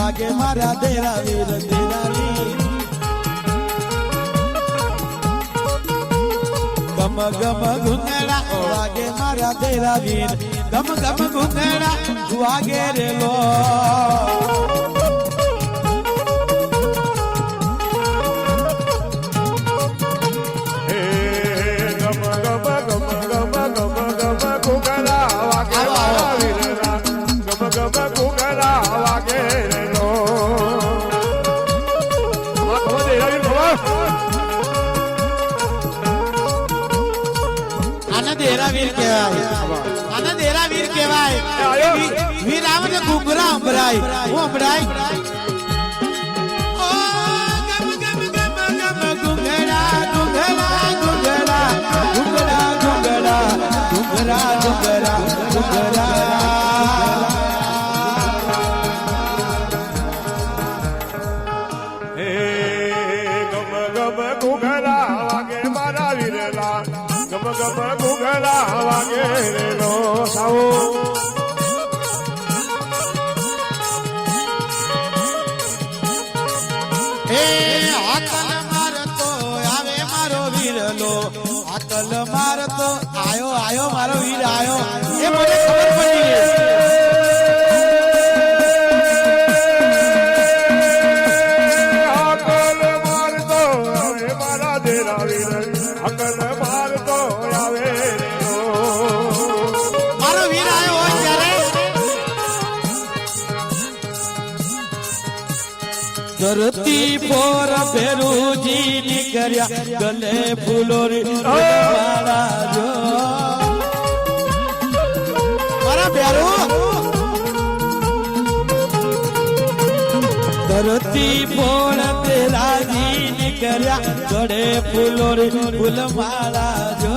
વાગે મારા દેરા વીર દેરા વીર ગમ ગમ ઘુંઘરા વાગે મારા દેરા વીર ગમ ગમ ઘુંઘરા વાગે રે લો દેરાવીર કહેવાય આને દેરાવીર કહેવાય વીર આવે ને ઘુંઘરા અંભરાય હું અંભરાય ઓ ગમ ગમ ગમ ગમ ઘુંઘરા ઘુંઘરા ઘુંઘરા ઘુંઘરા ઘુંઘરા ઘુંઘરા ઘુંઘરા ઘુંઘરા હે ગમ ગમ ઘુંઘરા વાગે મારા વીરલા ગમ ગમ ઘુંઘરા વાગે નો સાવો હે આકલ મારતો આવે મારો વીરલો આકલ મારતો આયો આયો મારો વીર આયો એ મને ખબર પડી આકલ મારતો આવે મારા દેરા વીર આકલ મારતો આવે મારો વીર આયો હોય ત્યારે ધરતી પર ભેરુજી નીકળ્યા ગલે ફૂલો મારા જો મારા ભેરુ ધરતી પર ભેરાજી નીકળ્યા ગળે ફૂલો ફૂલ મારા જો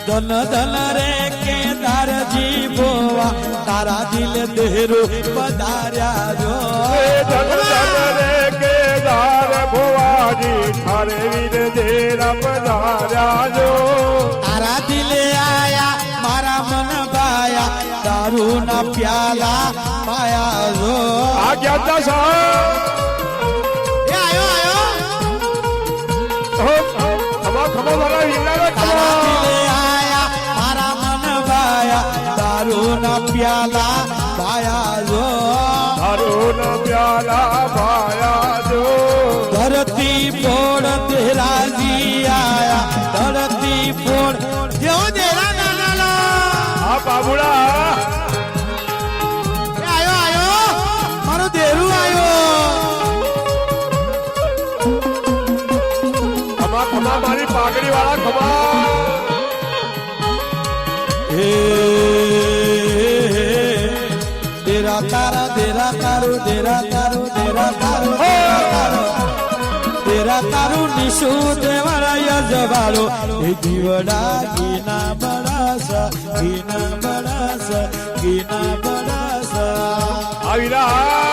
ધન ધન રે કેદારજી બોવા તારા દિલ દેરો પધાર્યા જો ધન ધન રે કેદાર ભોવાજી થારે વીર દેરા પધાર્યા જો તારા દિલે આયા મારા મન ભાયા દારૂ ના પ્યાલા પાયા જો આજ્ઞા દશા એ આયો આયો ખમા ખમા મારા વીરના તારા દિલે આયા મારા મન ભાયા દારૂ ના પ્યાલા પાયા જો દારૂ ના પ્યાલા ભાયા જો ધરતી પોળ દેરાજી આયા ધરતી પોળ જેવો દેરા નાના આ બાબુડા આયો આયો મારો દેરું આયો ખમા ખમા મારી પાઘડી વાળા ખમા હે દેરા તારા દેરા તારું દેરા તારું દેરા તારું દેરા તારું નિશુ દેવરાય જવાળો એ જીવડા ગીના બડાસા ગીના બડાસા ગીના બડાસા આવીરા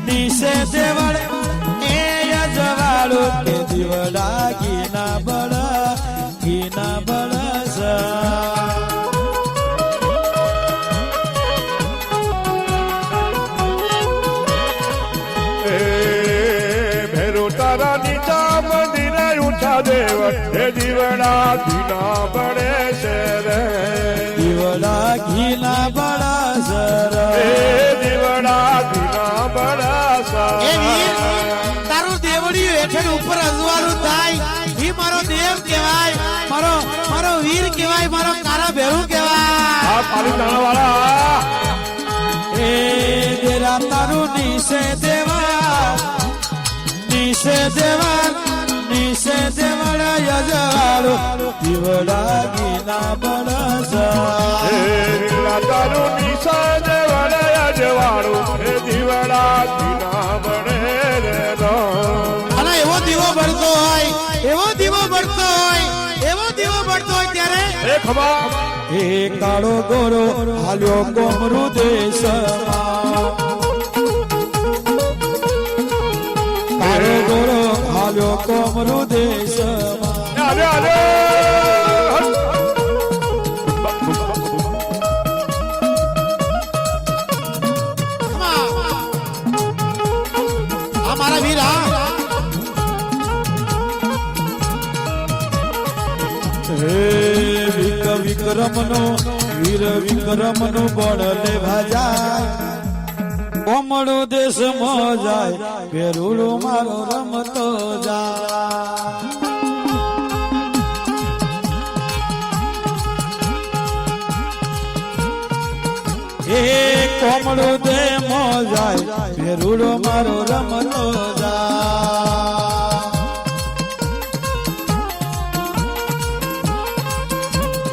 નિશે દેવળ એ જવાળો કે દીવડા ગીના બળસા ભેરો તારા નીચા મંદિરે ઉઠા દેવ હે દીવડા ધીના પડે છે રે દીવડા ઘીના બળસર હે દીવડા ધીના બળસર એ વીર તારું દેવડિયું હેઠળ ઉપર અજવાળું થાય ઈ મારો દેવ કહેવાય મારો વીર કહેવાય મારો કારા ભેરું કહેવાય આ પાલીતાણા વાળા એ દેરા તારું નિશે દેવળ યજવાળો દીવડા ગીના બળસા હે તારું નિશા દેવળ યજવાળો હે દીવડા ધીના પડે રે અને એવો દીવો બળતો હોય એવો દીવો બળતો હોય એવો દીવો વળતો હોય ત્યારે એ ખમા એ કાળો ગોરો હાલ્યો કોમરૂ દેશમાં કાળો ગોરો હાલ્યો કોમરૂ દેશમાં આલે આલે આ મારા વીરા હે વિક્રમનો વીર વિક્રમનો બળ લેવા જાય કોમળો દેશમાં જાય પેરુડો મારો રમતો જાય એ કોમળો દેશમાં જાય પેરુડો મારો રમતો જાય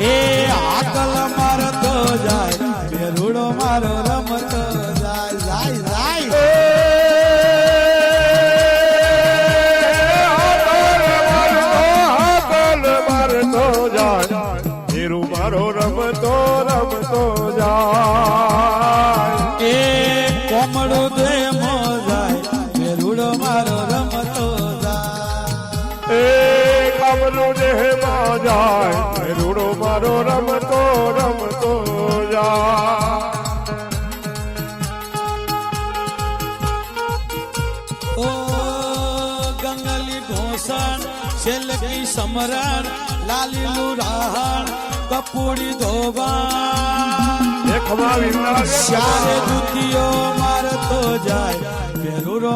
એ આકલ મારતો જાય પેરુડો મારો રમતો જાય જાય જાય હાકલ મારતો જાય હીરું મારો રમતો રમતો જાય એ કોમળો દે જાય પેરુડો મારો રમતો જાય એ કામનું દેહમાં જાય રૂડો મારો રમતો રમતો જાય ઓ ગંગલી ઘોષણ શેલકી સમરણ લાલીલું રાહણ કપૂડી ધોબણ એ ખમા વિના શ્યારે દુતિયો મારતો જાય પેરુડો